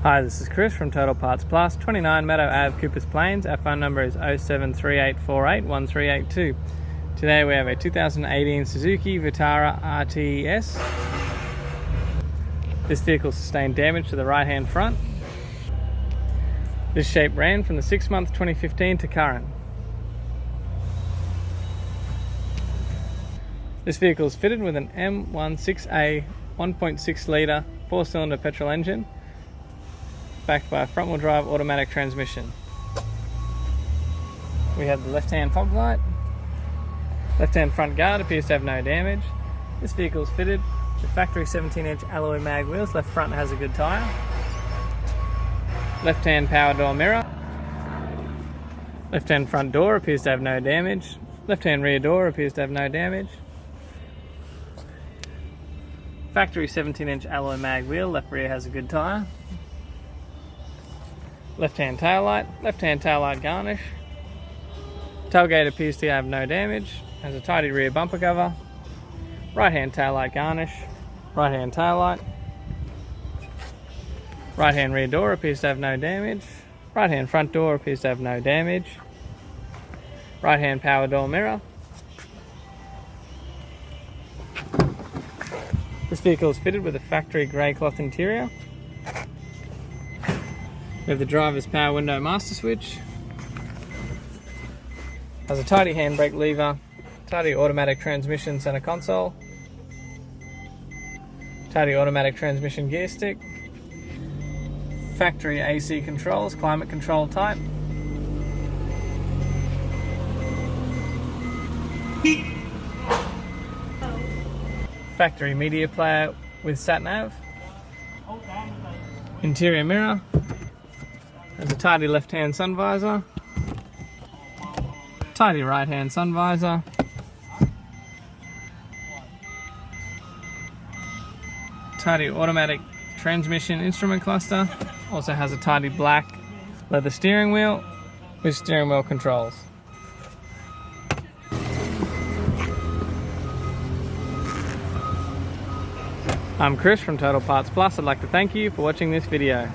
Hi, this is Chris from Total Parts Plus, 29 Meadow Ave, Coopers Plains. Our phone number is 0738481382. Today we have a 2018 Suzuki Vitara RTS. This vehicle sustained damage to the right-hand front. This shape ran from the 6-month 2015 to current. This vehicle is fitted with an M16A 1.6 litre 4-cylinder petrol engine, backed by a front-wheel drive automatic transmission. We have the left-hand fog light. Left-hand front guard appears to have no damage. This vehicle is fitted with factory 17-inch alloy mag wheels. Left front has a good tyre. Left-hand power door mirror. Left-hand front door appears to have no damage. Left-hand rear door appears to have no damage. Factory 17-inch alloy mag wheel. Left rear has a good tyre. Left-hand tail light. Left-hand tail light garnish. Tailgate appears to have no damage. Has a tidy rear bumper cover. Right-hand tail light garnish. Right-hand tail light. Right-hand rear door appears to have no damage. Right-hand front door appears to have no damage. Right-hand power door mirror. This vehicle is fitted with a factory grey cloth interior. We have the driver's power window master switch. Has a tidy handbrake lever, tidy automatic transmission center console, tidy automatic transmission gear stick, factory AC controls, climate control type, factory media player with sat-nav, interior mirror, has a tidy left-hand sun visor, tidy right-hand sun visor, tidy automatic transmission instrument cluster, also has a tidy black leather steering wheel with steering wheel controls. I'm Chris from Total Parts Plus. I'd like to thank you for watching this video.